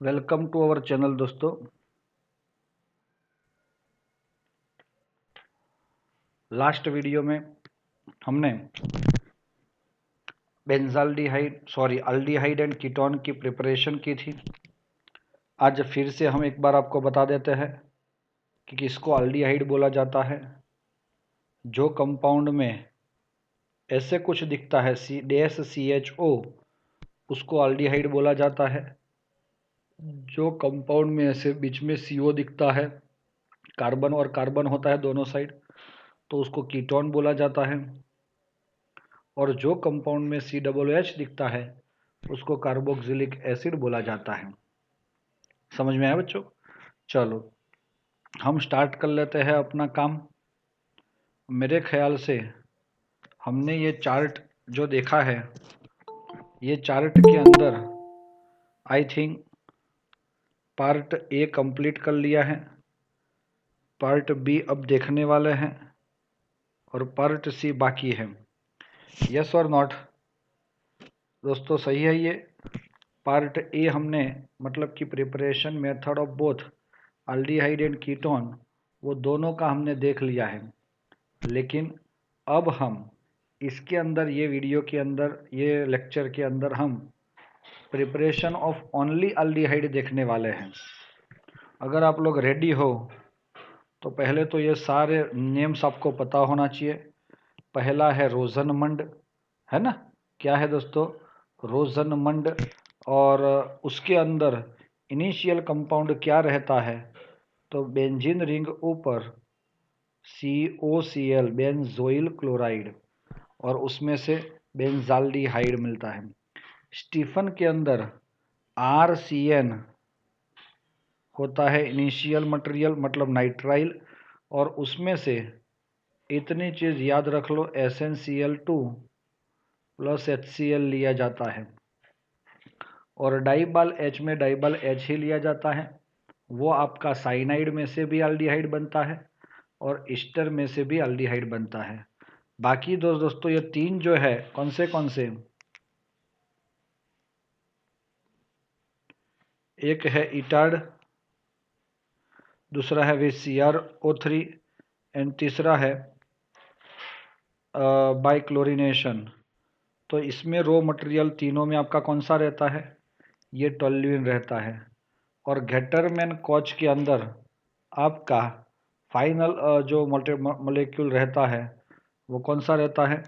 Welcome to our channel दोस्तों। Last video में हमने अल्डिहाइड एंड कीटोन की प्रिपरेशन की थी। आज फिर से हम एक बार आपको बता देते हैं कि किसको अल्डिहाइड बोला जाता है। जो कंपाउंड में ऐसे कुछ दिखता है CHO, उसको अल्डिहाइड बोला जाता है। जो कंपाउंड में ऐसे बीच में CO दिखता है, कार्बन और कार्बन होता है दोनों साइड, तो उसको कीटोन बोला जाता है। और जो कंपाउंड में COOH दिखता है उसको कार्बोक्सिलिक एसिड बोला जाता है। समझ में आया बच्चों? चलो हम स्टार्ट कर लेते हैं अपना काम। मेरे ख्याल से हमने ये चार्ट जो देखा है, ये चार्ट के अंदर I think part A complete कर लिया है, पार्ट B अब देखने वाले हैं और पार्ट C बाकी है। यस और नॉट दोस्तों? सही है ये। पार्ट A हमने मतलब कि preparation method of both aldehyde and ketone, वो दोनों का हमने देख लिया है। लेकिन अब हम इसके अंदर, ये वीडियो के अंदर, ये लेक्चर के अंदर हम प्रिपरेशन ऑफ ओनली अल्डिहाइड देखने वाले हैं। अगर आप लोग रेडी हो तो पहले तो ये सारे नेम्स आपको पता होना चाहिए। पहला है रोजनमंड, है ना? क्या है दोस्तों? रोजनमंड। और उसके अंदर इनिशियल कंपाउंड क्या रहता है? तो बेंजीन रिंग ऊपर COCl बेंजोइल क्लोराइड, और उसमें से बेंजाल्डिहाइड मिलता है। स्टीफन के अंदर RCN होता है इनिशियल मटेरियल, मतलब नाइट्राइल, और उसमें से इतनी चीज़ याद रख लो, SnCl2 प्लस HCl लिया जाता है। और डाइबाल H में डाइबाल H ही लिया जाता है। वो आपका साइनाइड में से भी अल्डिहाइड बनता है और ईस्टर में से भी अल्डिहाइड बनता है। बाकी दोस्तों ये तीन जो है कौन से? एक है इटार्ड, दूसरा है VCrO3 एंड तीसरा है बाइक्लोरिनेशन। तो इसमें रो मटेरियल तीनों में आपका कौन सा रहता है? ये टोल्यूइन रहता है। और गेटरमैन कोच के अंदर आपका फाइनल जो मोलेक्यूल रहता है वो कौन सा रहता है?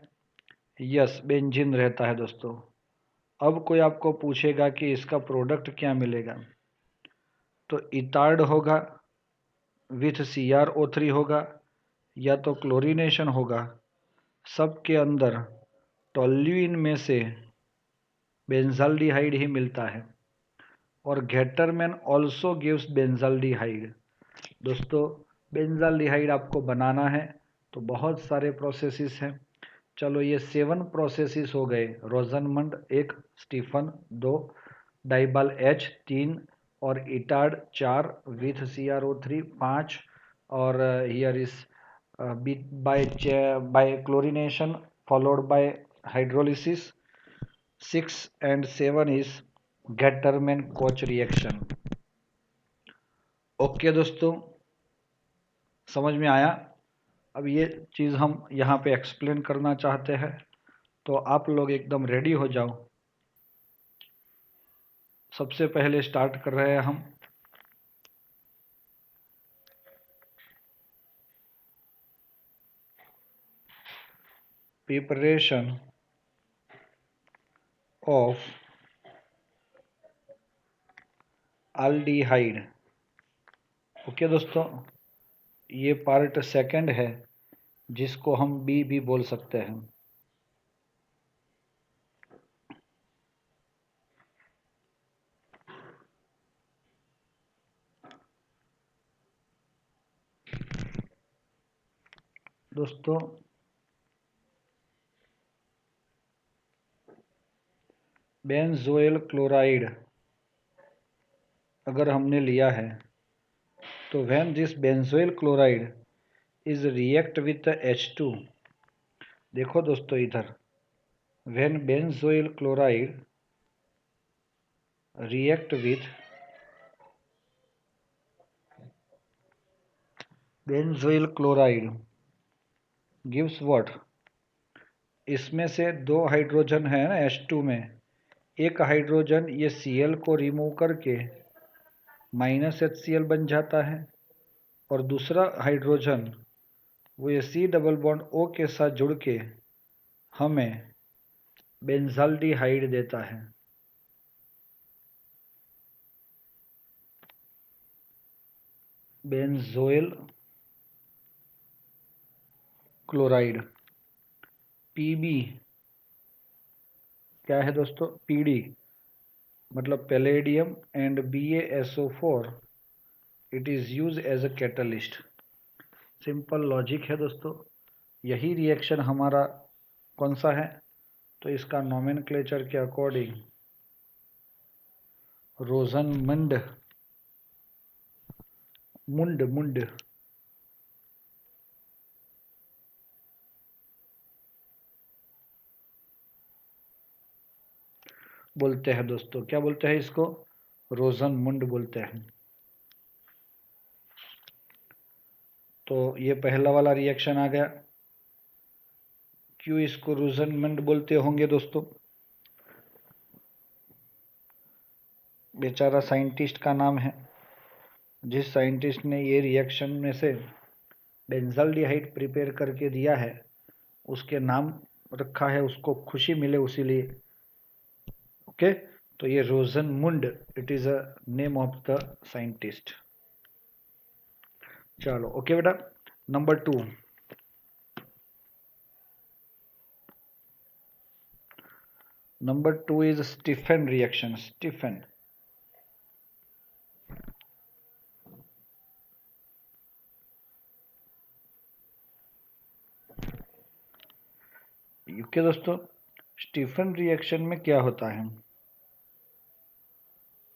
यस, बेंजीन रहता है दोस्तों। अब कोई आपको पूछेगा कि इसका प्रोडक्ट क्या मिलेगा, तो इटार्ड होगा विथ CrO3 होगा, या तो क्लोरीनेशन होगा। सबके अंदर टोल्यूइन में से बेंजाल्डिहाइड ही मिलता है। और गेटरमैन ऑल्सो गिव्स बेंजाल्डिहाइड। दोस्तों बेंजाल्डिहाइड आपको बनाना है तो बहुत सारे प्रोसेसेस हैं। चलो ये 7 प्रोसेसेस हो गए। रोजनमंड 1, स्टीफन 2, डाइबाल H 3, और इटार्ड 4 विथ CrO3 5, और here is by chlorination followed by hydrolysis 6, and 7 is Gattermann coach reaction. Okay दोस्तों, समझ में आया? अब ये चीज़ हम यहाँ पे एक्सप्लेन करना चाहते हैं, तो आप लोग एकदम रेडी हो जाओ। सबसे पहले स्टार्ट कर रहे हैं हम प्रिपरेशन ऑफ अल्डिहाइड। ओके दोस्तों, ये पार्ट सेकंड है जिसको हम B भी बोल सकते हैं। दोस्तों बेंजोइल क्लोराइड अगर हमने लिया है तो when this benzoyl chloride is react with H2, देखो दोस्तों इधर, when benzoyl chloride react with benzoyl chloride gives what? इसमें से दो हाइड्रोजन है ना H2 में, एक हाइड्रोजन ये Cl को रिमूव करके -HCl बन जाता है और दूसरा हाइड्रोजन वो ये C डबल बॉन्ड O के साथ जुड़ के हमें बेंजाल्डिहाइड देता है। बेंजोइल क्लोराइड Pb क्या है दोस्तों? Pd मतलब palladium and BaSO4 it is use as a catalyst. Simple logic है दोस्तों। यही रिएक्शन हमारा कौन सा है? तो इसका नोमेनक्लेचर के अकॉर्डिंग रोजनमंड मुंड बोलते हैं दोस्तों। क्या बोलते हैं इसको? रोजनमुंड बोलते हैं। तो ये पहला वाला रिएक्शन आ गया। क्यों इसको रोजनमुंड बोलते होंगे दोस्तों? बेचारा साइंटिस्ट का नाम है। जिस साइंटिस्ट ने ये रिएक्शन में से बेंजाल्डिहाइड प्रिपेयर करके दिया है उसके नाम रखा है, उसको खुशी मिले उसीलिए। ओके, तो ये Rosenmund it is a name of the scientist. चलो ओके बेटा, number 2। Number 2 is Stephen reaction. Stephen. ओके दोस्तों, स्टीफन रिएक्शन में क्या होता है?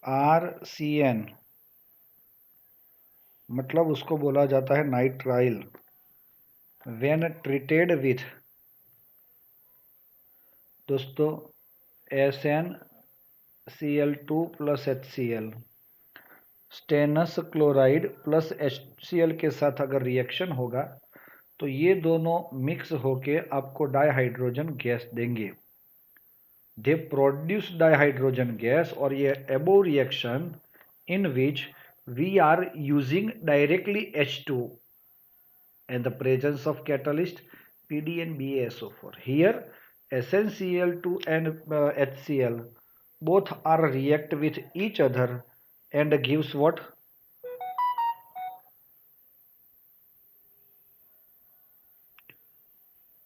RCN मतलब उसको बोला जाता है नाइट्राइल। व्हेन ट्रीटेड विथ दोस्तों SnCl2 plus HCl, stannous chloride plus HCl के साथ अगर रिएक्शन होगा तो ये दोनों मिक्स होके आपको डाइहाइड्रोजन गैस देंगे। They produce dihydrogen gas, or a above reaction in which we are using directly H2 and the presence of catalyst Pd and BaSO4. Here SnCl2 and HCl both are react with each other and gives what?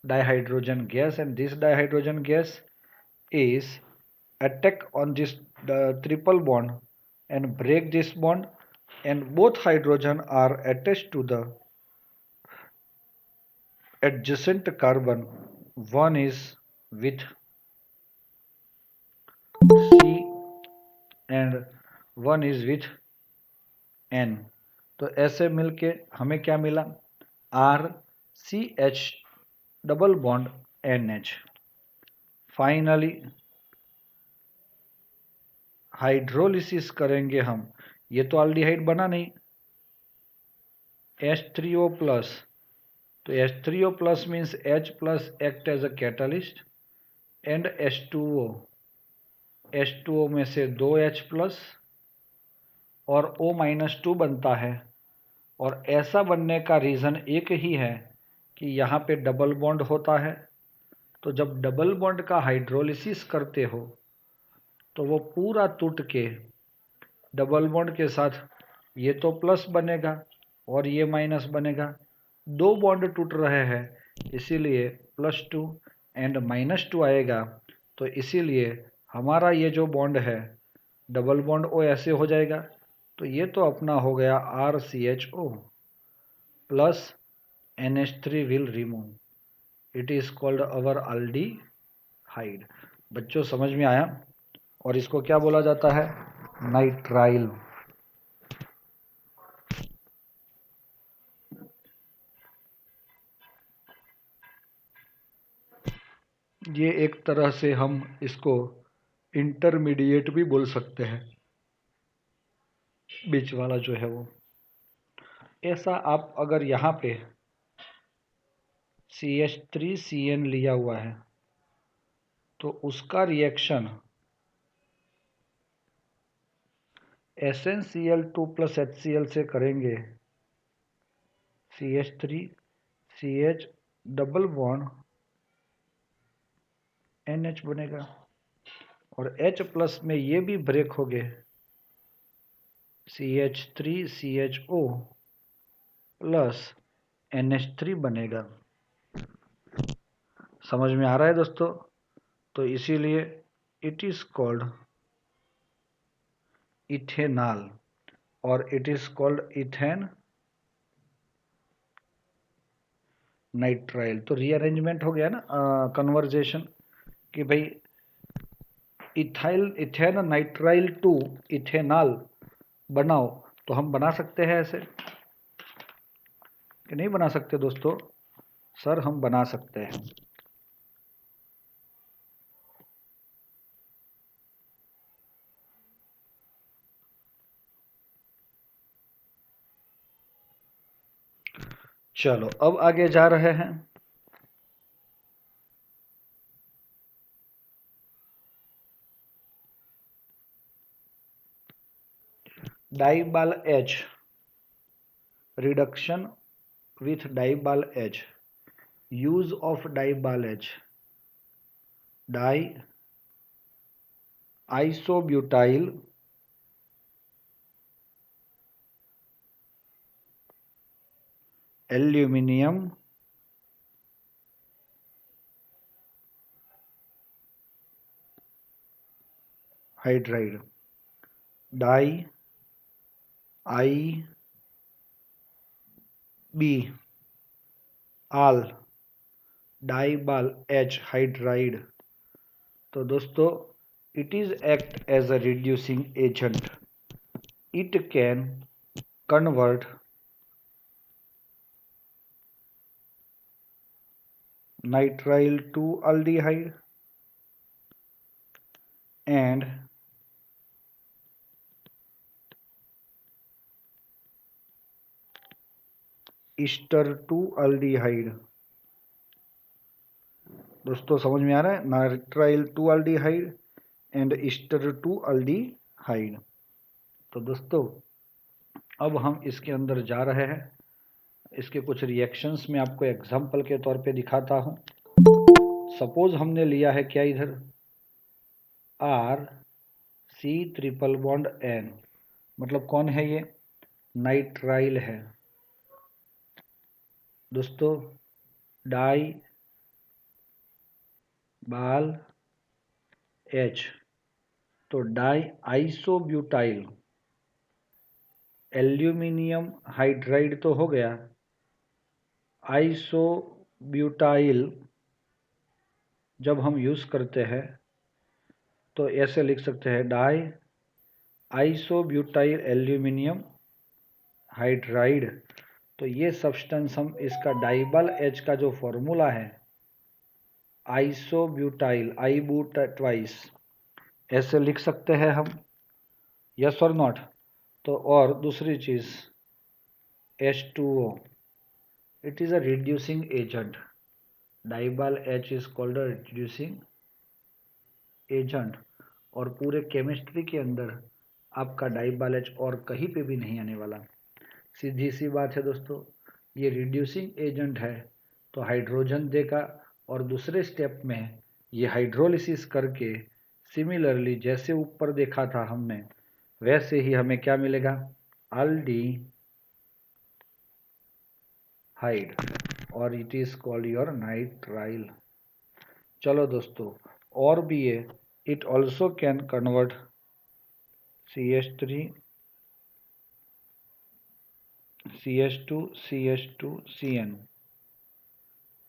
Dihydrogen gas, and this dihydrogen gas is attack on this triple bond and break this bond, and both hydrogen are attached to the adjacent carbon. One is with C and one is with N. तो ऐसे मिलके हमें क्या मिला? RCH double bond NH। Finally hydrolysis करेंगे हम। ये तो अल्डिहाइड बना नहीं, H3O प्लस, तो H3O plus means H plus act as a catalyst and H2O, H2O में से 2H प्लस और O-2 बनता है। और ऐसा बनने का रीज़न एक ही है कि यहाँ पे डबल बॉन्ड होता है। तो जब डबल बॉन्ड का हाइड्रोलिसिस करते हो तो वो पूरा टूट के डबल बॉन्ड के साथ ये तो प्लस बनेगा और ये माइनस बनेगा। दो बॉन्ड टूट रहे हैं इसीलिए +2 एंड -2 आएगा। तो इसीलिए हमारा ये जो बॉन्ड है डबल बॉन्ड O ऐसे हो जाएगा। तो ये तो अपना हो गया RCHO plus NH3 will remove, it is called our aldehyde. बच्चों समझ में आया? और इसको क्या बोला जाता है? नाइट्राइल। ये एक तरह से हम इसको इंटरमीडिएट भी बोल सकते हैं, बीच वाला जो है वो। ऐसा आप अगर यहाँ पे CH3CN लिया हुआ है तो उसका रिएक्शन SnCl2 प्लस HCl से करेंगे, CH3CH डबल बॉन्ड NH बनेगा और H प्लस में ये भी ब्रेक हो गए, CH3CHO प्लस NH3 बनेगा। समझ में आ रहा है दोस्तों? तो इसीलिए इट इज कॉल्ड इथेनॉल और it is called ethane nitrile. तो रीअरेंजमेंट हो गया ना कन्वर्जेशन कि भाई इथेन नाइट्राइल टू इथेनॉल बनाओ, तो हम बना सकते हैं ऐसे कि नहीं बना सकते दोस्तों? सर हम बना सकते हैं। चलो अब आगे जा रहे हैं। डाइबाल H reduction with dibal H, use of dibal H, di isobutyl aluminium hydride, di I B AL DIBAL H hydride. तो दोस्तों it is act as a reducing agent, it can convert nitrile to aldehyde and ester to aldehyde। दोस्तों समझ में आ रहा है? Nitrile to aldehyde and ester to aldehyde। तो दोस्तों अब हम इसके अंदर जा रहे हैं, इसके कुछ रिएक्शंस में आपको एग्जाम्पल के तौर पे दिखाता हूं। सपोज हमने लिया है क्या इधर R C triple bond N, मतलब कौन है ये? नाइट्राइल है दोस्तों, डाई बाल H, तो डाई आइसोब्यूटाइल एल्यूमिनियम हाइड्राइड तो हो गया, आइसोब्यूटाइल जब हम यूज करते हैं तो ऐसे लिख सकते हैं डाई आइसोब्यूटाइल एल्यूमिनियम हाइड्राइड। तो ये सब्सटेंस हम इसका डाइबल H का जो फॉर्मूला है आइसोब्यूटाइल आई बूट ट्वाइस, ऐसे लिख सकते हैं हम, यस और नॉट? तो और दूसरी चीज H2O, it is a reducing agent, डाइबाल H is called a reducing agent. और पूरे केमिस्ट्री के अंदर आपका डाइबाल H और कहीं पे भी नहीं आने वाला। सीधी सी बात है दोस्तों, ये रिड्यूसिंग एजेंट है तो हाइड्रोजन देगा और दूसरे स्टेप में ये हाइड्रोलिसिस करके सिमिलरली जैसे ऊपर देखा था हमने वैसे ही हमें क्या मिलेगा? aldehyde, और it is called your nitrile. चलो दोस्तों और भी है, it also can convert CH3 CH2 CH2 CN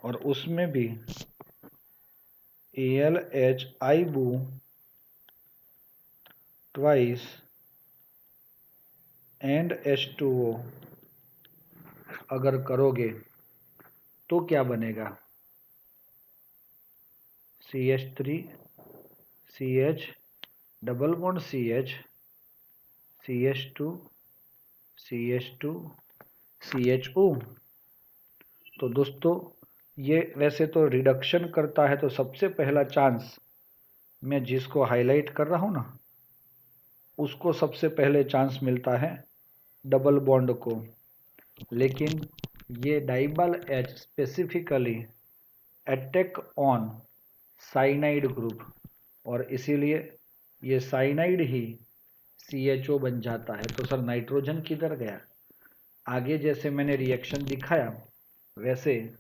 और उसमें भी AlH आइबू ट्वाइस एंड H2O अगर करोगे तो क्या बनेगा? CH3 CH double bond CH CH2 CH2 CHO। तो दोस्तों ये वैसे तो रिडक्शन करता है, तो सबसे पहला चांस मैं जिसको हाईलाइट कर रहा हूँ ना, उसको सबसे पहले चांस मिलता है डबल बॉन्ड को। लेकिन ये डाइबल H specifically attack on cyanide group, और इसीलिए ये साइनाइड ही CHO बन जाता है। तो सर नाइट्रोजन किधर गया? आगे जैसे मैंने रिएक्शन दिखाया वैसे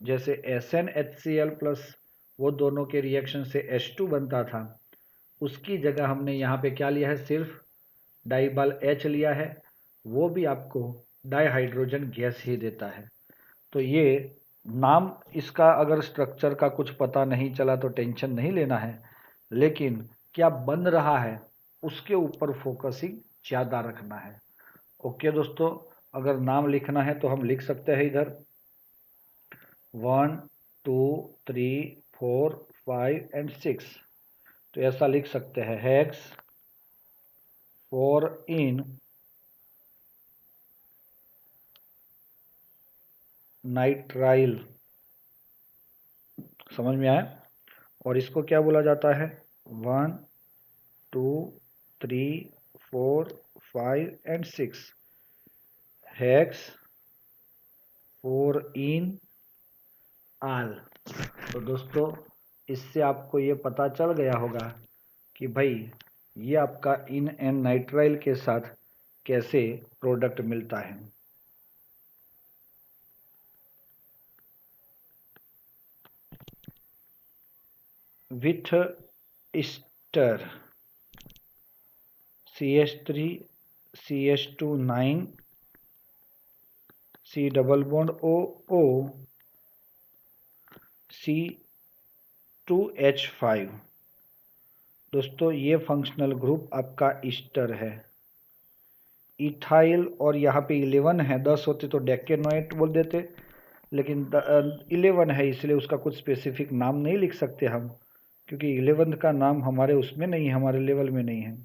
जैसे SnHCl प्लस वो दोनों के रिएक्शन से H2 बनता था, उसकी जगह हमने यहाँ पे क्या लिया है, सिर्फ डाइबल H लिया है। वो भी आपको डाइहाइड्रोजन गैस ही देता है। तो ये नाम इसका अगर स्ट्रक्चर का कुछ पता नहीं चला तो टेंशन नहीं लेना है, लेकिन क्या बन रहा है उसके ऊपर फोकसिंग ज़्यादा रखना है। ओके दोस्तों, अगर नाम लिखना है तो हम लिख सकते हैं इधर 1 2 3 4 5 एंड 6। तो ऐसा लिख सकते हैं हेक्स 4 इन नाइट्राइल। समझ में आया? और इसको क्या बोला जाता है? 1 2 3 4 5 एंड 6 हेक्स 4 इन आल। तो दोस्तों इससे आपको ये पता चल गया होगा कि भाई ये आपका इन एन नाइट्राइल के साथ कैसे प्रोडक्ट मिलता है। With Easter CH3 CH2 9 C double bond OO C2H5। दोस्तों ये फंक्शनल ग्रुप आपका ईस्टर है। इथाइल और यहाँ पे 11 है, 10 होते तो डेकेनोएट बोल देते, लेकिन 11 है इसलिए उसका कुछ स्पेसिफिक नाम नहीं लिख सकते हम, क्योंकि 11 का नाम हमारे उसमें नहीं है, हमारे लेवल में नहीं है।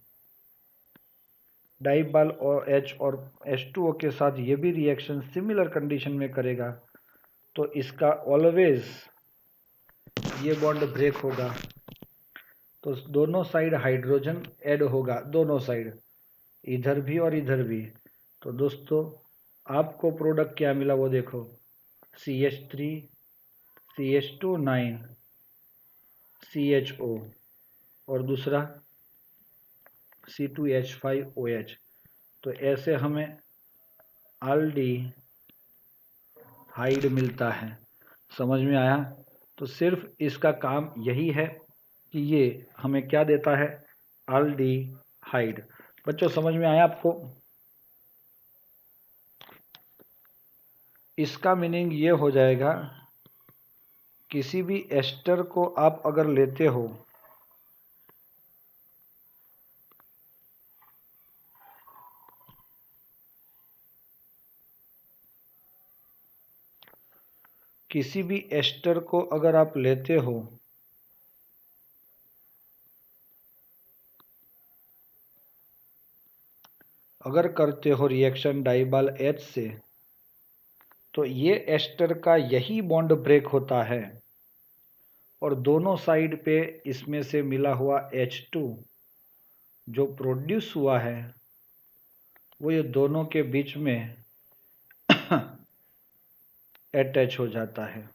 डाइबल और H और H2O के साथ ये भी रिएक्शन सिमिलर कंडीशन में करेगा, तो इसका ऑलवेज ये बॉन्ड ब्रेक होगा। तो दोनों साइड हाइड्रोजन ऐड होगा, दोनों साइड, इधर भी और इधर भी। तो दोस्तों आपको प्रोडक्ट क्या मिला वो देखो, CH3 CH2 9 CHO और दूसरा C2H5OH। तो ऐसे हमें एल्डिहाइड मिलता है। समझ में आया? तो सिर्फ इसका काम यही है कि ये हमें क्या देता है, एल्डिहाइड। बच्चों समझ में आया आपको? इसका मीनिंग ये हो जाएगा, किसी भी एस्टर को आप अगर लेते हो किसी भी एस्टर को अगर आप लेते हो अगर करते हो रिएक्शन डाइबल H से, तो ये एस्टर का यही बॉन्ड ब्रेक होता है और दोनों साइड पे इसमें से मिला हुआ H2 जो प्रोड्यूस हुआ है वो ये दोनों के बीच में अटैच हो जाता है।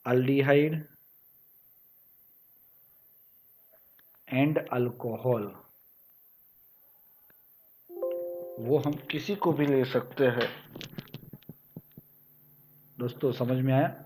अल्डिहाइड एंड अल्कोहल, वो हम किसी को भी ले सकते हैं। दोस्तों समझ में आया?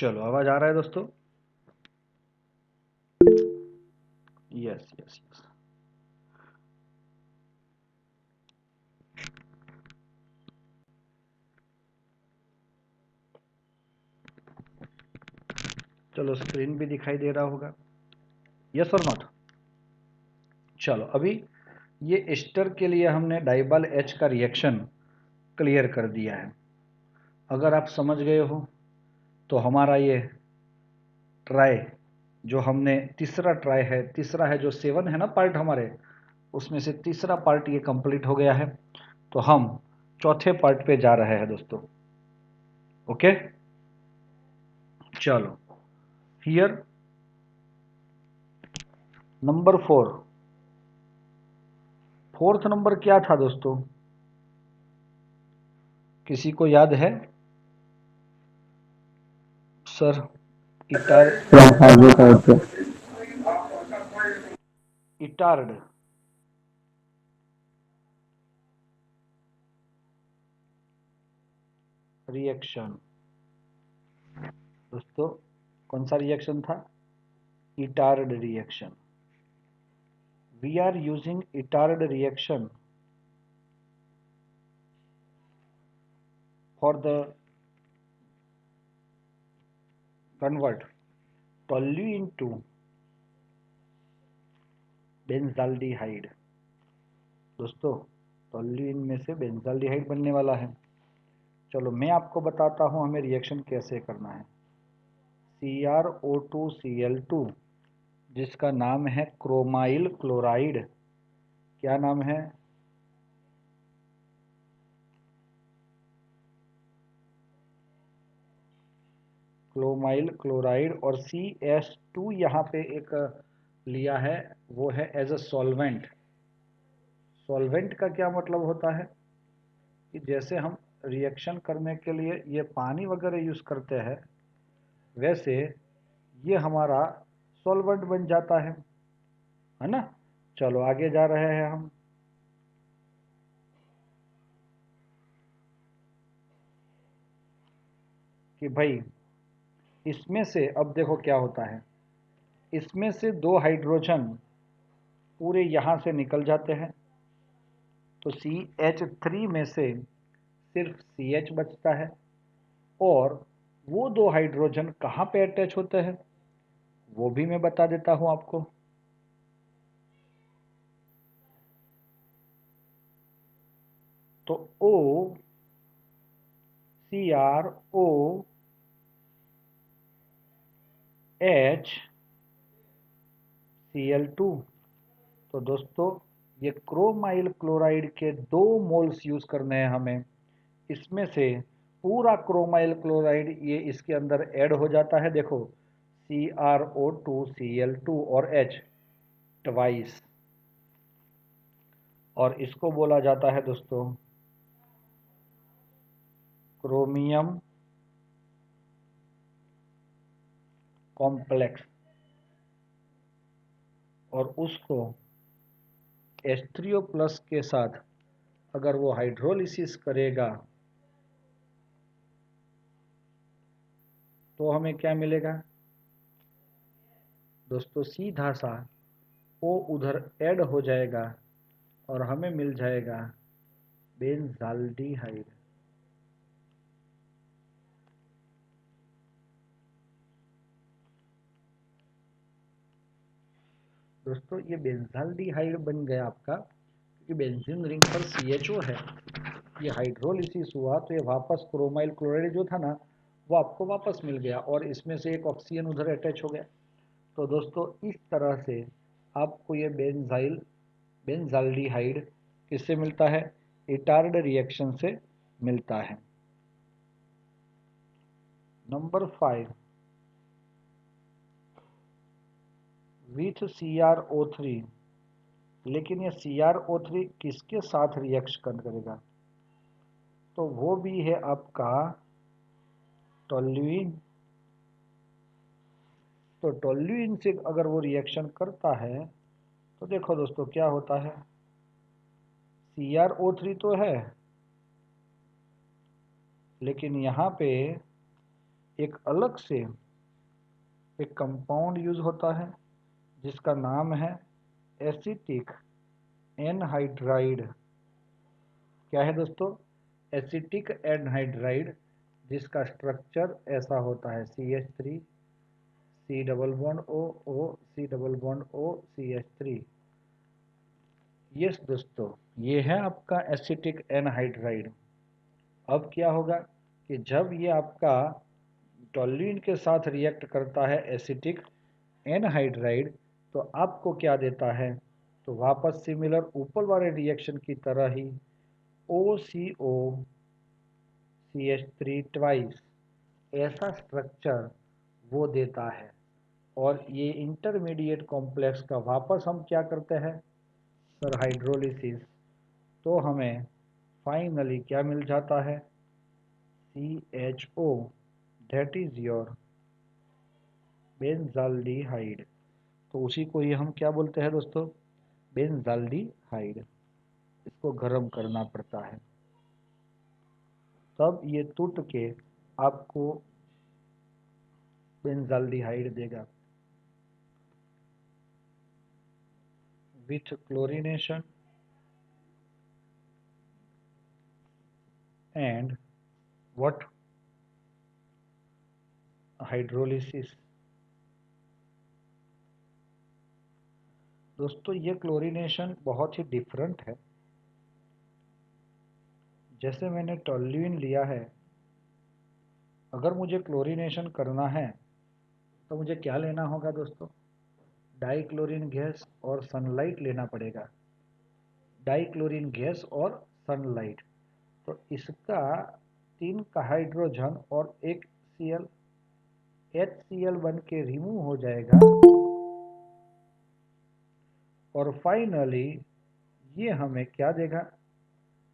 चलो आवाज आ रहा है दोस्तों? Yes yes yes. चलो स्क्रीन भी दिखाई दे रहा होगा, यस और नॉट? चलो अभी ये एस्टर के लिए हमने डाइबाल H का रिएक्शन क्लियर कर दिया है। अगर आप समझ गए हो तो हमारा ये ट्राई, जो हमने तीसरा ट्राई है, तीसरा है जो 7 है ना पार्ट हमारे, उसमें से तीसरा पार्ट ये कंप्लीट हो गया है। तो हम चौथे पार्ट पे जा रहे हैं दोस्तों। ओके चलो, हियर नंबर 4, फोर्थ नंबर क्या था दोस्तों? किसी को याद है सर? इटार इटार्ड रिएक्शन दोस्तों, कौन सा रिएक्शन था? Etard reaction. We are using Etard reaction for the convert toluene into benzaldehyde. दोस्तों टोल्यूइन में से बेंजाल्डिहाइड बनने वाला है। चलो मैं आपको बताता हूं हमें रिएक्शन कैसे करना है। CrO2Cl2 जिसका नाम है क्रोमाइल क्लोराइड। क्या नाम है? Chromyl chloride. और CS2 यहाँ पे एक लिया है, वो है एज अ सॉल्वेंट। सॉल्वेंट का क्या मतलब होता है कि जैसे हम रिएक्शन करने के लिए ये पानी वगैरह यूज करते हैं, वैसे ये हमारा सॉल्वेंट बन जाता है ना? चलो आगे जा रहे हैं हम। कि भाई इसमें से अब देखो क्या होता है, इसमें से 2 हाइड्रोजन पूरे यहां से निकल जाते हैं, तो CH3 में से सिर्फ CH बचता है। और वो 2 हाइड्रोजन कहां पे अटैच होते हैं वो भी मैं बता देता हूं आपको। तो OCrOHCl2। तो दोस्तों ये क्रोमाइल क्लोराइड के 2 मोल्स यूज करने हैं हमें। इसमें से पूरा क्रोमाइल क्लोराइड ये इसके अंदर ऐड हो जाता है। देखो CrO2Cl2 और H ट्वाइस, और इसको बोला जाता है दोस्तों क्रोमियम कॉम्प्लेक्स। और उसको H3O प्लस के साथ अगर वो हाइड्रोलिसिस करेगा तो हमें क्या मिलेगा दोस्तों? सीधा सा O उधर ऐड हो जाएगा और हमें मिल जाएगा बेंजाल्डिहाइड। दोस्तों ये बेंजाल्डिहाइड बन गया आपका, क्योंकि बेंजीन रिंग पर CHO है। ये हाइड्रोलिसिस हुआ तो ये वापस क्रोमाइल क्लोराइड जो था ना वो आपको वापस मिल गया, और इसमें से एक ऑक्सीजन उधर अटैच हो गया। तो दोस्तों इस तरह से आपको ये बेंजाल्डिहाइड किससे मिलता है? इटार्ड रिएक्शन से मिलता है। Number 5 with CrO3। लेकिन ये CrO3 किसके साथ रिएक्शन करेगा? तो वो भी है आपका टोल्यूइन। तो टोल्यूइन से अगर वो रिएक्शन करता है तो देखो दोस्तों क्या होता है। CrO3 तो है, लेकिन यहाँ पे एक अलग से एक कंपाउंड यूज होता है जिसका नाम है एसिटिक एनहाइड्राइड। क्या है दोस्तों? एसिटिक एनहाइड्राइड, जिसका स्ट्रक्चर ऐसा होता है CH3 C double bond O O C double bond O CH3। Yes दोस्तों, ये है आपका एसिटिक एनहाइड्राइड। अब क्या होगा कि जब ये आपका टोल्यूइन के साथ रिएक्ट करता है एसिटिक एनहाइड्राइड, तो आपको क्या देता है? तो वापस सिमिलर ऊपर वाले रिएक्शन की तरह ही OCO CH3 ट्वाइस ऐसा स्ट्रक्चर वो देता है। और ये इंटरमीडिएट कॉम्प्लेक्स का वापस हम क्या करते हैं सर? हाइड्रोलिसिस। तो हमें फाइनली क्या मिल जाता है? CHO, that is your benzaldehyde. तो उसी को ही हम क्या बोलते हैं दोस्तों? बेंजाल्डिहाइड। इसको गर्म करना पड़ता है, तब ये टूट के आपको बेंजाल्डिहाइड देगा। With chlorination and what? Hydrolysis. दोस्तों ये क्लोरीनेशन बहुत ही डिफरेंट है। जैसे मैंने टोल्यूइन लिया है, अगर मुझे क्लोरीनेशन करना है तो मुझे क्या लेना होगा दोस्तों? डाइक्लोरीन गैस और सनलाइट लेना पड़ेगा। डाइक्लोरीन गैस और सनलाइट। तो इसका 3 का हाइड्रोजन और एक Cl HCl बन के रिमूव हो जाएगा, और फाइनली ये हमें क्या देगा?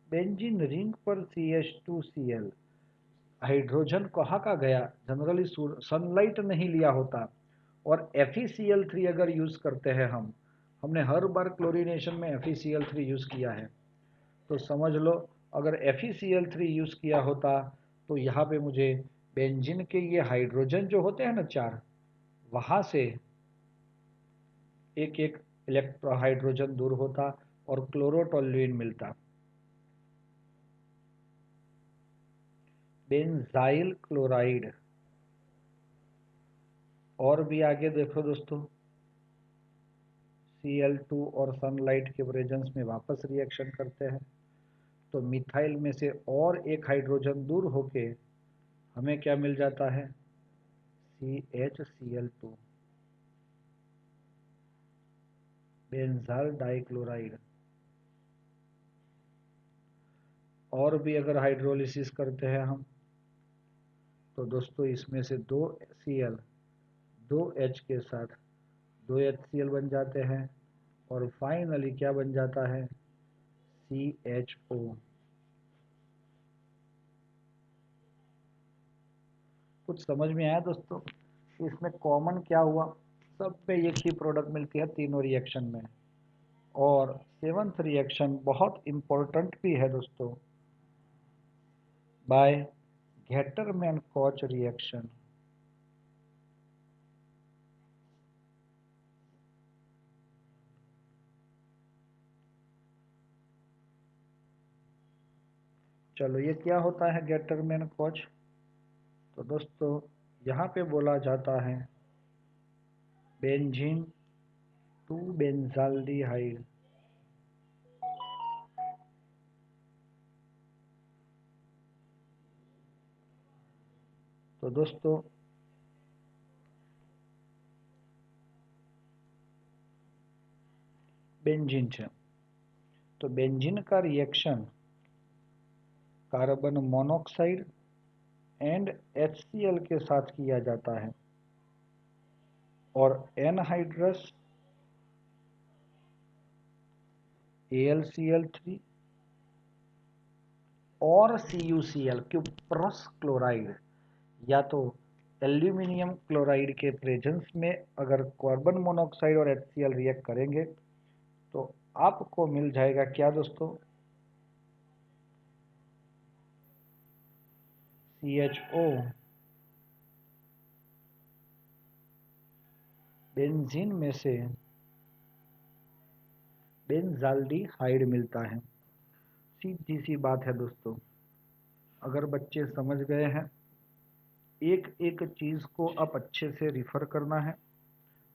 बेंजीन रिंग पर CH2Cl। हाइड्रोजन कहाँ का गया? जनरली सनलाइट नहीं लिया होता, और FeCl3 अगर यूज करते हैं हमने हर बार क्लोरीनेशन में FeCl3 यूज किया है, तो समझ लो अगर FeCl3 यूज किया होता तो यहाँ पे मुझे बेंजीन के ये हाइड्रोजन जो होते हैं ना 4, वहां से एक एक इलेक्ट्रो हाइड्रोजन दूर होता और क्लोरोटोल्यूइन मिलता। Benzyl chloride. और भी आगे देखो दोस्तों, Cl2 और सनलाइट के प्रेजेंस में वापस रिएक्शन करते हैं, तो मिथाइल में से और एक हाइड्रोजन दूर होके हमें क्या मिल जाता है? CHCl2, benzyl dichloride. और भी अगर हाइड्रोलिसिस करते हैं हम, तो दोस्तों इसमें से 2 Cl 2 H के साथ 2 HCl बन जाते हैं, और फाइनली क्या बन जाता है? CHO। कुछ समझ में आया दोस्तों? इसमें कॉमन क्या हुआ? सब पे एक ही प्रोडक्ट मिलती है तीनों रिएक्शन में। और 7th रिएक्शन बहुत इंपॉर्टेंट भी है दोस्तों, बाय घेटरमैन कोच रिएक्शन। चलो ये क्या होता है घेटरमैन कोच? तो दोस्तों यहाँ पे बोला जाता है बेंजीन 2 बेंजाल्डिहाइड। तो दोस्तों बेंजीन છે, तो बेंजीन का reaction carbon monoxide and HCl के साथ किया जाता है, और एनहाइड्रस AlCl3 और CuCl क्यूप्रस क्लोराइड, या तो एल्यूमिनियम क्लोराइड के प्रेजेंस में अगर कार्बन मोनोऑक्साइड और HCl रिएक्ट करेंगे तो आपको मिल जाएगा क्या दोस्तों? CHO बेंजीन में से बेंजाल्डिहाइड मिलता है। सीधी सी बात है दोस्तों, अगर बच्चे समझ गए हैं, एक एक चीज़ को आप अच्छे से रिफ़र करना है।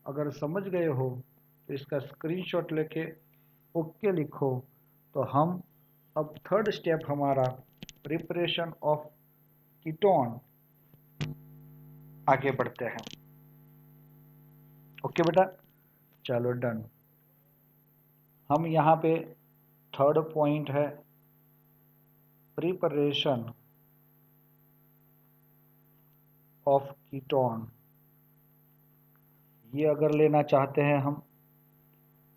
अगर समझ गए हो तो इसका स्क्रीनशॉट लेके ओके लिखो। तो हम अब थर्ड स्टेप हमारा प्रिपरेशन ऑफ कीटोन आगे बढ़ते हैं। ओके बेटा, चलो डन। हम यहाँ पे थर्ड पॉइंट है प्रिपरेशन ऑफ कीटोन। ये अगर लेना चाहते हैं हम,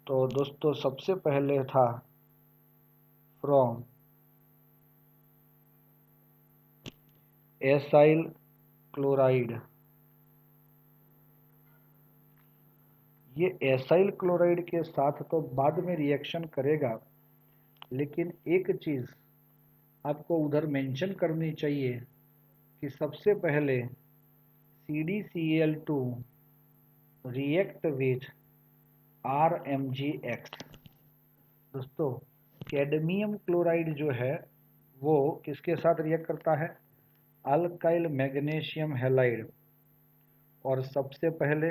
तो दोस्तों सबसे पहले था फ्रॉम एसाइल क्लोराइड। ये एसाइल क्लोराइड के साथ तो बाद में रिएक्शन करेगा, लेकिन एक चीज़ आपको उधर मेंशन करनी चाहिए कि सबसे पहले CdCl2 रिएक्ट विथ RMgX। दोस्तों कैडमियम क्लोराइड जो है वो किसके साथ रिएक्ट करता है? Alkyl magnesium halide. और सबसे पहले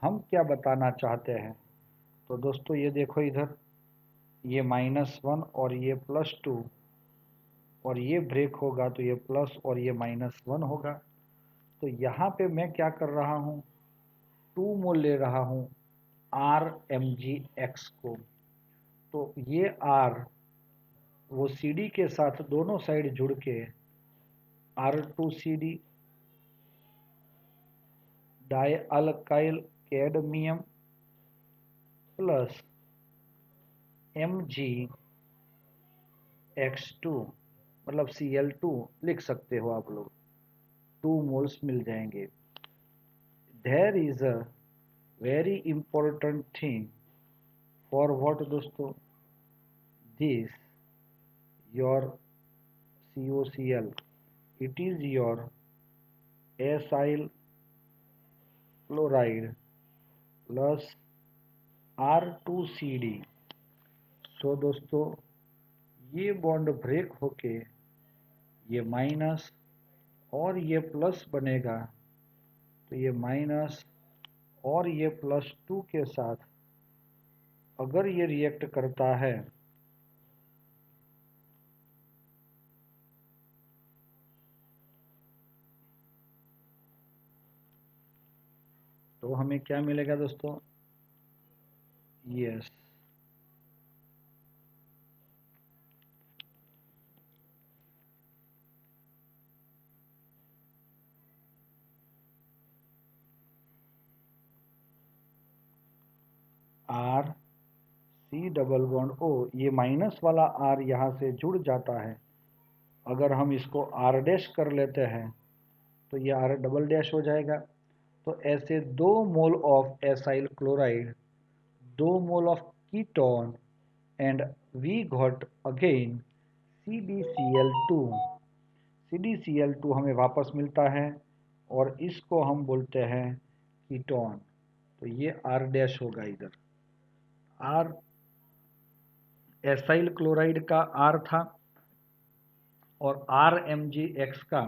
हम क्या बताना चाहते हैं, तो दोस्तों ये देखो इधर, ये -1 और ये +2, और ये ब्रेक होगा तो ये प्लस और ये -1 होगा। तो यहाँ पे मैं क्या कर रहा हूँ, 2 मोल ले रहा हूँ RMgX को। तो ये R वो CD के साथ दोनों साइड जुड़ के R2CD die alkyl cadmium plus MgX2 मतलब Cl2 लिख सकते हो आप लोग, 2 मोल्स मिल जाएंगे। There is a very important thing for what दोस्तों, this your COCl, it is your acyl chloride plus R2CD। सो दोस्तों ये बॉन्ड ब्रेक होके ये माइनस और ये प्लस बनेगा, तो ये माइनस और ये +2 के साथ अगर ये रिएक्ट करता है तो हमें क्या मिलेगा दोस्तों? यस, R⁻C⁻O, ये माइनस वाला R यहाँ से जुड़ जाता है। अगर हम इसको R' कर लेते हैं तो ये R" हो जाएगा। तो ऐसे 2 mole of acyl chloride, 2 mole of ketone, and we got again CdCl2। CdCl2 हमें वापस मिलता है और इसको हम बोलते हैं कीटोन। तो ये R' होगा इधर। R एसाइल क्लोराइड का R था और RMgX का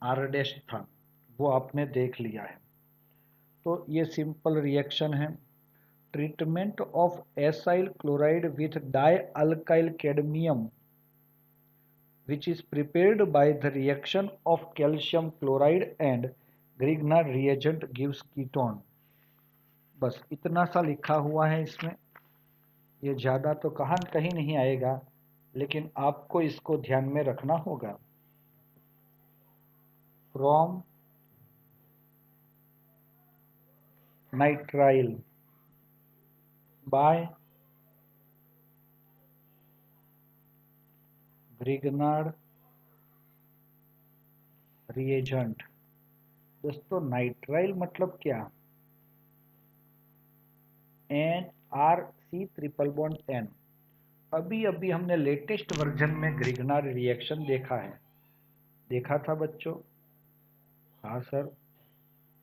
R' था, वो आपने देख लिया है। तो ये सिंपल रिएक्शन है। Treatment of acyl chloride with die alkyl cadmium which is prepared by the reaction of calcium chloride and Grignard reagent gives ketone। बस इतना सा लिखा हुआ है इसमें, ये ज़्यादा तो कहीं नहीं आएगा, लेकिन आपको इसको ध्यान में रखना होगा। From nitrile by Grignard reagent. दोस्तों नाइट्राइल मतलब क्या? NRC⁻N। अभी हमने लेटेस्ट वर्जन में ग्रिग्नार्ड रिएक्शन देखा है, देखा था बच्चों? हाँ सर।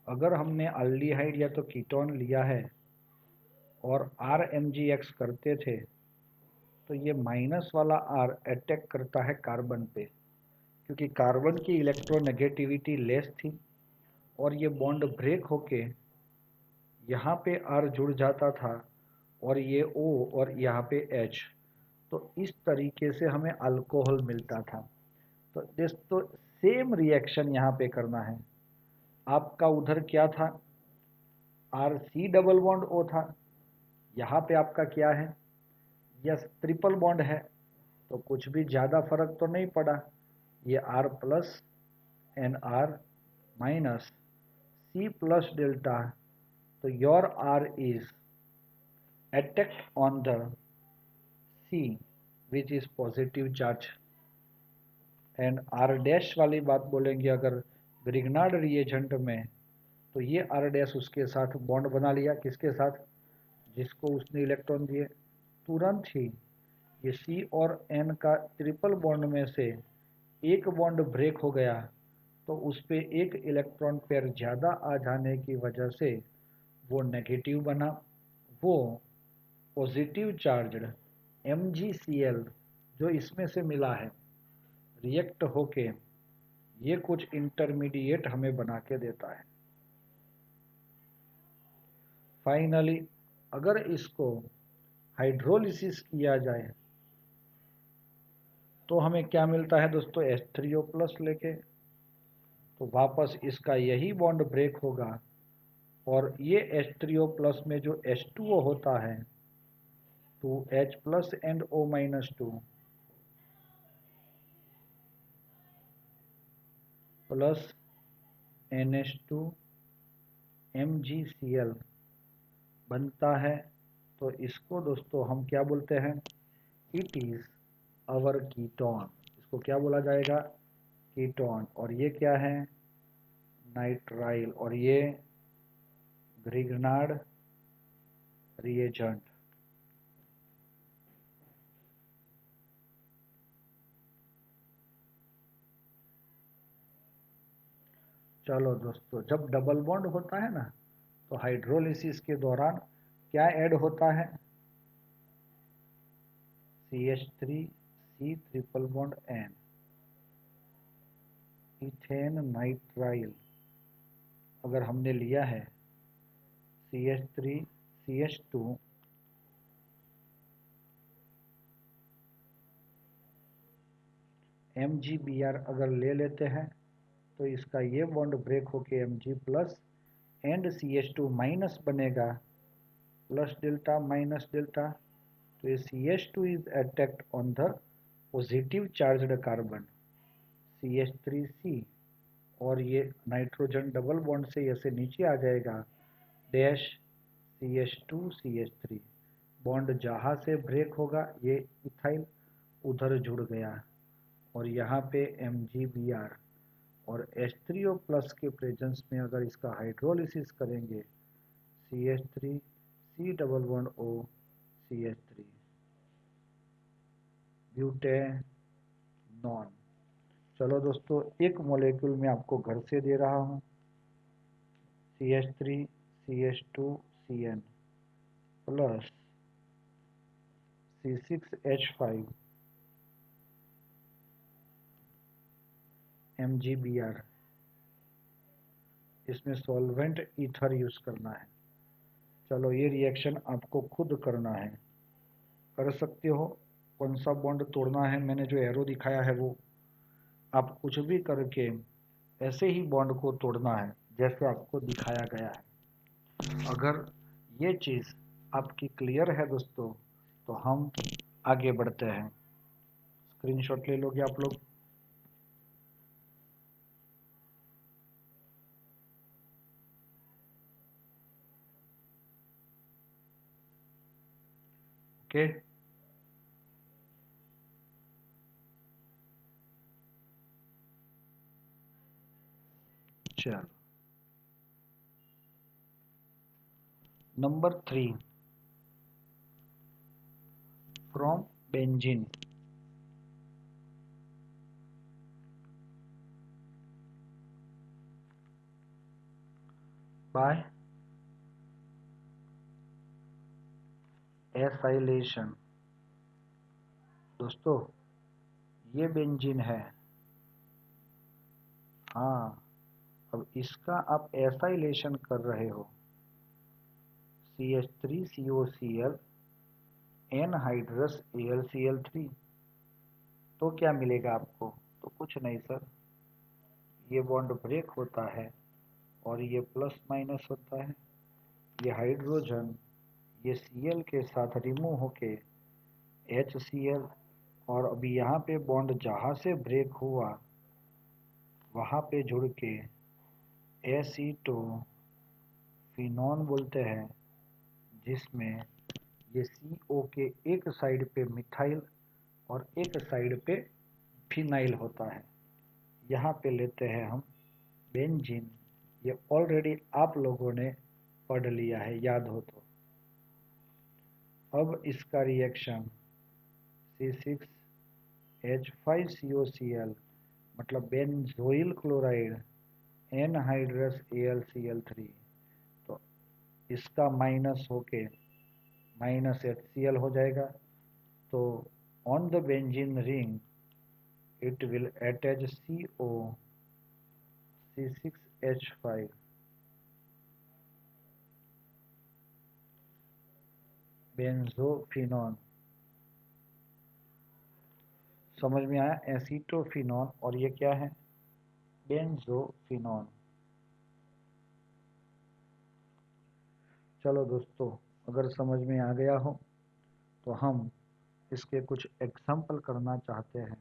अगर हमने अल्डिहाइड या तो कीटोन लिया है और RMgX करते थे तो ये माइनस वाला R अटैक करता है कार्बन पे, क्योंकि कार्बन की इलेक्ट्रोनेगेटिविटी लेस थी और ये बॉन्ड ब्रेक होके यहाँ पे R जुड़ जाता था और ये O और यहाँ पे H, तो इस तरीके से हमें अल्कोहल मिलता था। तो सेम रिएक्शन यहाँ पे करना है। आपका उधर क्या था, RC डबल बॉन्ड O था, यहाँ पे आपका क्या है, यस ट्रिपल बॉन्ड है, तो कुछ भी ज़्यादा फर्क तो नहीं पड़ा। ये R plus NR minus C plus delta, तो your R is attacked on the C which is positive charge, and R dash वाली बात बोलेंगे अगर ग्रिग्नार्ड रिएजेंट में, तो ये R डैश उसके साथ बॉन्ड बना लिया, किसके साथ, जिसको उसने इलेक्ट्रॉन दिए। तुरंत ही ये C और N का ट्रिपल बॉन्ड में से एक बॉन्ड ब्रेक हो गया, तो उस पे एक इलेक्ट्रॉन पेयर ज़्यादा आ जाने की वजह से वो नेगेटिव बना। वो पॉजिटिव चार्ज्ड MgCl जो इसमें से मिला है रिएक्ट होके ये कुछ इंटरमीडिएट हमें बना के देता है। फाइनली अगर इसको हाइड्रोलिसिस किया जाए तो हमें क्या मिलता है दोस्तों, H3O प्लस लेके, तो वापस इसका यही बॉन्ड ब्रेक होगा और ये H3O प्लस में जो H2O होता है 2H plus and O minus 2 plus NH2 MgCl बनता है। तो इसको दोस्तों हम क्या बोलते हैं, इट इज अवर कीटोन। इसको क्या बोला जाएगा, कीटोन। और ये क्या है, नाइट्राइल, और ये ग्रिग्नार्ड रिएजेंट। चलो दोस्तों, जब डबल बॉन्ड होता है ना तो हाइड्रोलिसिस के दौरान क्या ऐड होता है, CH3C triple bond N, ethane nitrile. अगर हमने लिया है CH3CH2 MgBr अगर ले लेते हैं तो इसका ये बॉन्ड ब्रेक होके Mg plus and CH2 minus बनेगा, प्लस डेल्टा माइनस डेल्टा, तो ये CH2 is attacked on the positive charged carbon CH3C, और ये नाइट्रोजन डबल बॉन्ड से ऐसे नीचे आ जाएगा डैश CH2 CH3, बॉन्ड जहाँ से ब्रेक होगा ये इथाइल उधर जुड़ गया और यहाँ पे MgBr, और H3O प्लस के प्रेजेंस में अगर इसका हाइड्रोलिसिस करेंगे CH3 C double bond O CH3 butanone. चलो दोस्तों, एक मॉलिक्यूल मैं आपको घर से दे रहा हूँ, CH3 CH2 CN plus C6H5 MgBr, इसमें सॉल्वेंट ईथर यूज करना है। चलो ये रिएक्शन आपको खुद करना है, कर सकते हो। कौन सा बॉन्ड तोड़ना है, मैंने जो एरो दिखाया है वो आप कुछ भी करके ऐसे ही बॉन्ड को तोड़ना है जैसे आपको दिखाया गया है। अगर ये चीज़ आपकी क्लियर है दोस्तों तो हम आगे बढ़ते हैं। स्क्रीनशॉट ले लोगे आप लोग। ओके, चलो number 3 from benzene. By acylation. दोस्तों ये बेंजीन है, हाँ। अब इसका आप एसाइलेशन कर रहे हो, CH3COCl एनहाइड्रस AlCl3, तो क्या मिलेगा आपको? तो कुछ नहीं सर, ये बॉन्ड ब्रेक होता है और ये प्लस माइनस होता है। ये हाइड्रोजन ये Cl के साथ रिमूव होके HCl, और अभी यहाँ पे बॉन्ड जहाँ से ब्रेक हुआ वहाँ पे जुड़ के एसीटोफिनॉन बोलते हैं, जिसमें ये CO के एक साइड पे मिथाइल और एक साइड पे फिनाइल होता है। यहाँ पे लेते हैं हम बेंजीन। ये ऑलरेडी आप लोगों ने पढ़ लिया है, याद हो तो। अब इसका रिएक्शन C6H5COCl मतलब बेंजोइल क्लोराइड एनहाइड्रस AlCl3, तो इसका माइनस होके माइनस HCl हो जाएगा। तो on the benzene ring it will attach CO C6H5 benzophenone. समझ में आया? एसीटोफिनॉन और ये क्या है? बेंजोफिनॉन। चलो दोस्तों, अगर समझ में आ गया हो तो हम इसके कुछ एग्जाम्पल करना चाहते हैं।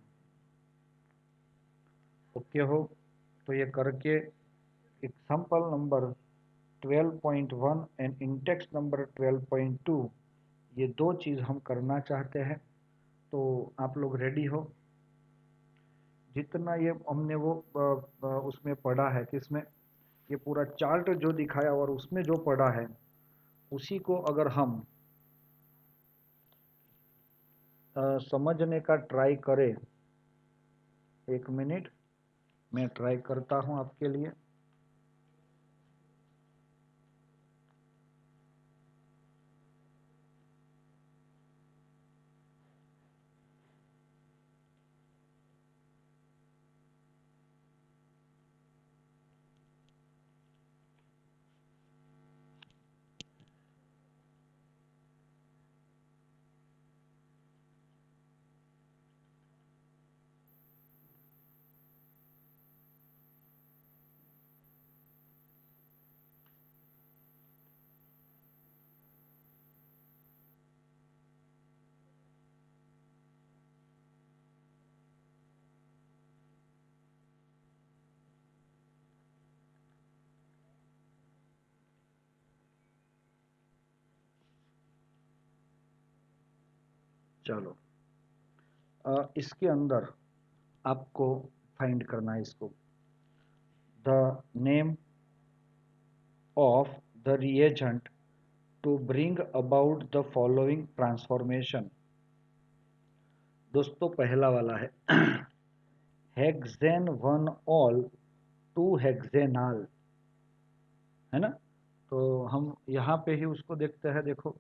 ओके हो तो ये करके example number 12.1 and index number 12.2, ये दो चीज़ हम करना चाहते हैं। तो आप लोग रेडी हो? जितना ये हमने वो उसमें पढ़ा है, किसमें, ये पूरा चार्ट जो दिखाया और उसमें जो पढ़ा है उसी को अगर हम समझने का ट्राई करें। एक मिनट मैं ट्राई करता हूं आपके लिए। चलो इसके अंदर आपको फाइंड करना है इसको, the name of the reagent to bring about the following transformation. दोस्तों पहला वाला है हेक्सेन 1 ऑल 2 हेक्सेनाल, है ना। तो हम यहाँ पे ही उसको देखते हैं। देखो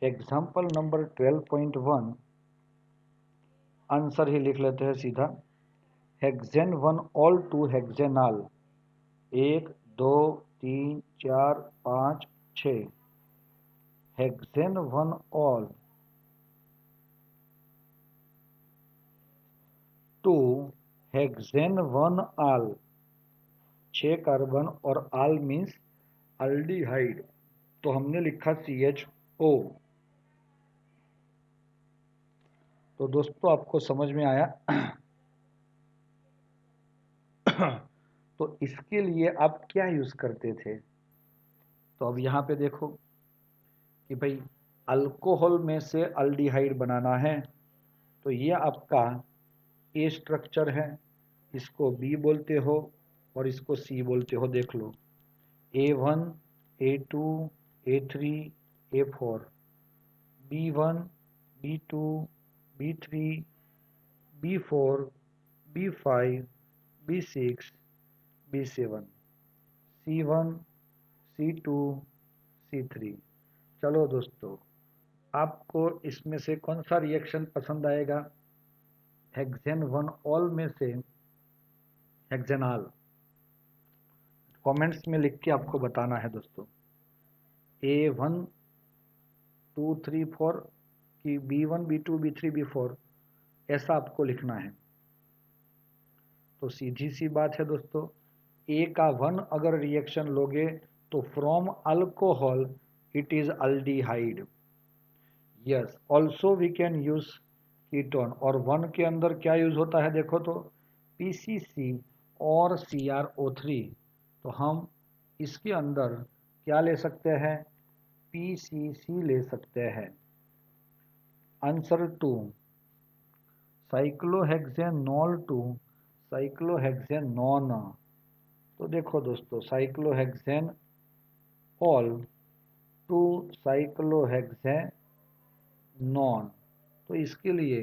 एग्जाम्पल नंबर 12.1 आंसर ही लिख लेते हैं सीधा। Hexane 1 all 2 हेक्सेनाल, 1 2 3 4 5 6। Hexane 1 all 2 hexane 1 आल, 6 कार्बन और आल मीन्स अल्डिहाइड, तो हमने लिखा CHO। तो दोस्तों आपको समझ में आया? तो इसके लिए आप क्या यूज करते थे? तो अब यहाँ पे देखो कि भाई अल्कोहल में से अल्डिहाइड बनाना है, तो ये आपका ए स्ट्रक्चर है, इसको बी बोलते हो और इसको सी बोलते हो। देख लो A1 A2 A3 A4, B1 B2 B3 B4 B5, B6, B7, C1, C2, C3। चलो दोस्तों, आपको इसमें से कौन सा रिएक्शन पसंद आएगा? हेक्सेन 1 ऑल में से हेक्सेनॉल? कमेंट्स में लिख के आपको बताना है दोस्तों। A1 2 3 4 कि B1 B2 B3 B4, ऐसा आपको लिखना है। तो सीधी सी बात है दोस्तों, ए का 1 अगर रिएक्शन लोगे तो from alcohol it is aldehyde. Yes, also we can use ketone. और 1 के अंदर क्या यूज होता है देखो तो, PCC और CrO3। तो हम इसके अंदर क्या ले सकते हैं? PCC ले सकते हैं। Answer 2, cyclohexanol to cyclohexanone. तो देखो दोस्तों, साइक्लोहेक्सेन ऑल टू साइक्लोहेक्सेनॉन, तो इसके लिए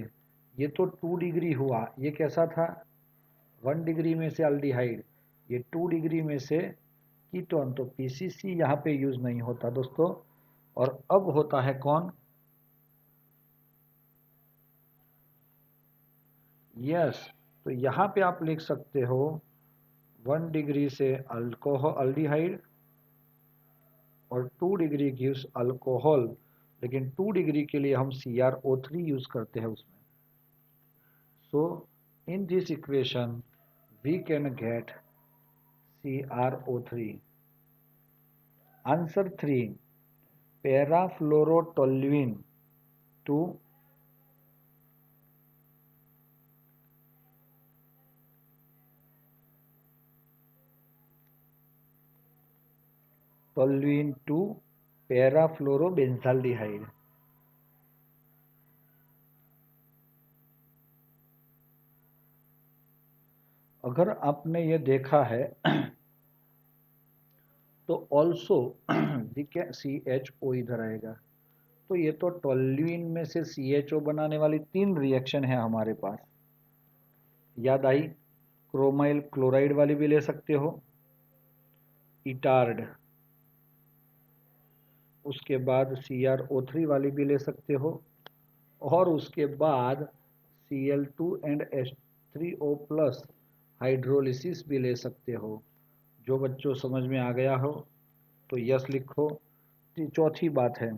ये तो 2 डिग्री हुआ। ये कैसा था? 1 डिग्री में से अल्डिहाइड, ये 2 डिग्री में से कीटोन। तो PCC यहाँ पे यूज नहीं होता दोस्तों। और अब होता है कौन? यस, तो यहाँ पे आप लिख सकते हो 1 डिग्री से अल्कोहल अल्डिहाइड और 2 डिग्री गिव्स अल्कोहल, लेकिन 2 डिग्री के लिए हम CrO3 यूज करते हैं उसमें। So in this equation we can get CrO3। Answer 3, parafluorotoluene to toluene to parafluorobenzaldehyde. अगर आपने ये देखा है तो ऑल्सो वी कैन CHO इधर आएगा। तो ये तो टोल्यूइन में से CHO बनाने वाली 3 रिएक्शन है हमारे पास। याद आई? क्रोमाइल क्लोराइड वाली भी ले सकते हो, इटार्ड, उसके बाद CrO3 वाली भी ले सकते हो, और उसके बाद Cl2 and H3O plus hydrolysis भी ले सकते हो। जो बच्चों समझ में आ गया हो तो यस लिखो। चौथी बात है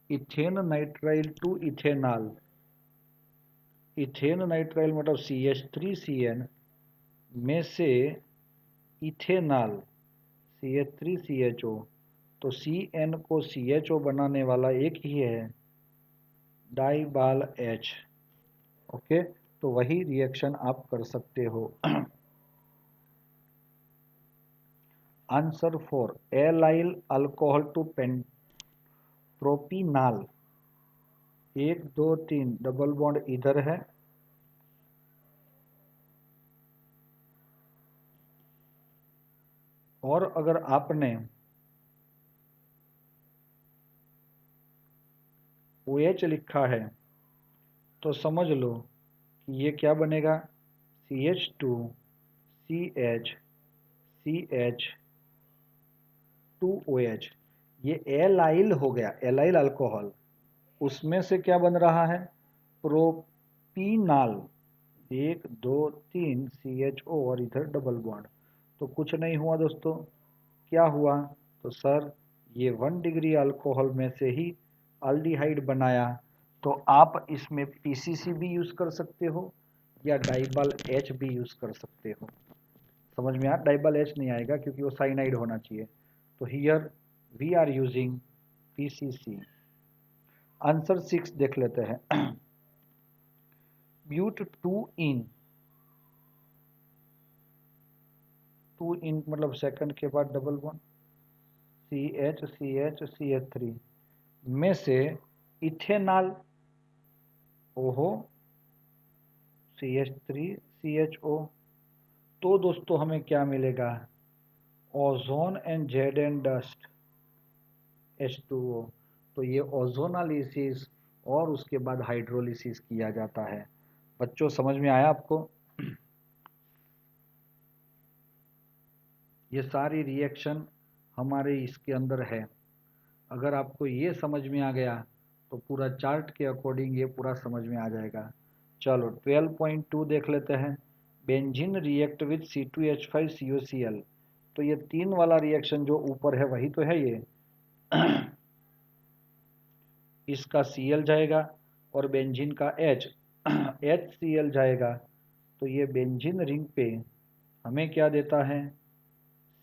ethane nitrile to ethanol. Ethane nitrile मतलब CH3CN में से इथेनॉल CH3CHO। तो CN को CHO बनाने वाला एक ही है, डाइबाल H। ओके, तो वही रिएक्शन आप कर सकते हो। Answer 4, allyl alcohol to propenal. 1 2 3 double bond इधर है, और अगर आपने OH लिखा है तो समझ लो कि ये क्या बनेगा? CH2 CH CH 2OH। ये एलाइल हो गया, एलाइल अल्कोहल। उसमें से क्या बन रहा है? प्रोपीनाल। 1 2 3 CHO और इधर डबल बॉन्ड। तो कुछ नहीं हुआ दोस्तों। क्या हुआ? तो सर ये 1 डिग्री अल्कोहल में से ही अल्डिहाइड बनाया। तो आप इसमें PCC भी यूज कर सकते हो या डाइबाल H भी यूज कर सकते हो। समझ में आया? डाइबाल H नहीं आएगा क्योंकि वो साइनाइड होना चाहिए। तो here we are using PCC। Answer 6 देख लेते हैं। ब्यूट 2 इन मतलब सेकंड के बाद डबल बॉन्ड CH में से इथेनॉल, ओहो, CH3CHO। तो दोस्तों हमें क्या मिलेगा? Ozone and Z and dust H2O। तो ये ओजोनालिसिस और उसके बाद हाइड्रोलिसिस किया जाता है। बच्चों समझ में आया आपको? ये सारी रिएक्शन हमारे इसके अंदर है। अगर आपको ये समझ में आ गया तो पूरा चार्ट के अकॉर्डिंग ये पूरा समझ में आ जाएगा। चलो 12.2 देख लेते हैं। Benzene react with C2H5COCl। तो ये 3 वाला रिएक्शन जो ऊपर है वही तो है ये। इसका Cl जाएगा और बेंजीन का H HCl जाएगा। तो ये बेंजीन रिंग पे हमें क्या देता है?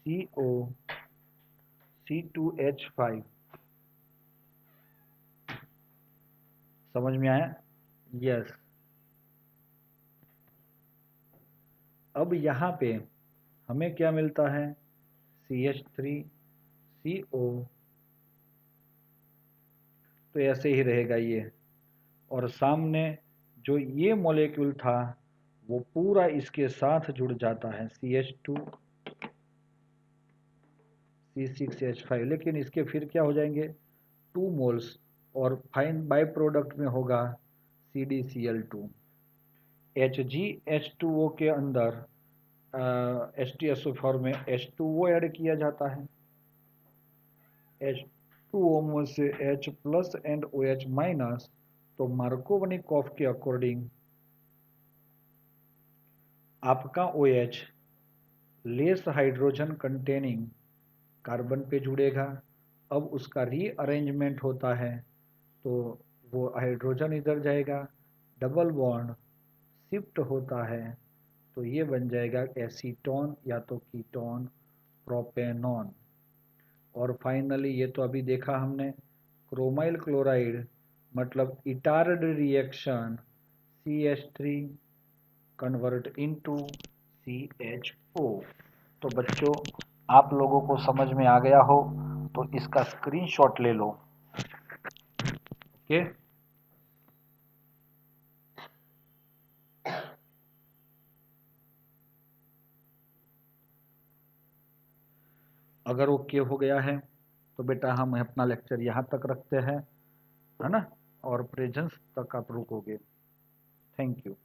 CO C2H5। समझ में आया? यस। अब यहाँ पे हमें क्या मिलता है? CH3CO। तो ऐसे ही रहेगा ये। और सामने जो ये मॉलिक्यूल था वो पूरा इसके साथ जुड़ जाता है CH2 C6H5। लेकिन इसके फिर क्या हो जाएंगे? 2 मोल्स। और फाइन बाय प्रोडक्ट में होगा CdCl2। HgH2O के अंदर H2SO4 में H2O ऐड किया जाता है। H2O में से H plus and OH minus. तो मार्कोवनिकॉफ के अकॉर्डिंग आपका OH less hydrogen containing carbon पे जुड़ेगा। अब उसका रीअरेंजमेंट होता है तो वो हाइड्रोजन इधर जाएगा, डबल बॉन्ड शिफ्ट होता है तो ये बन जाएगा एसीटोन या तो कीटोन प्रोपेनॉन। और फाइनली ये तो अभी देखा हमने, क्रोमाइल क्लोराइड मतलब Etard reaction CH3 convert into CHO। तो बच्चों आप लोगों को समझ में आ गया हो तो इसका स्क्रीनशॉट ले लो। ओके। अगर ओके हो गया है तो बेटा हम अपना लेक्चर यहाँ तक रखते हैं, है ना? और प्रेजेंस तक आप रुकोगे। Thank you.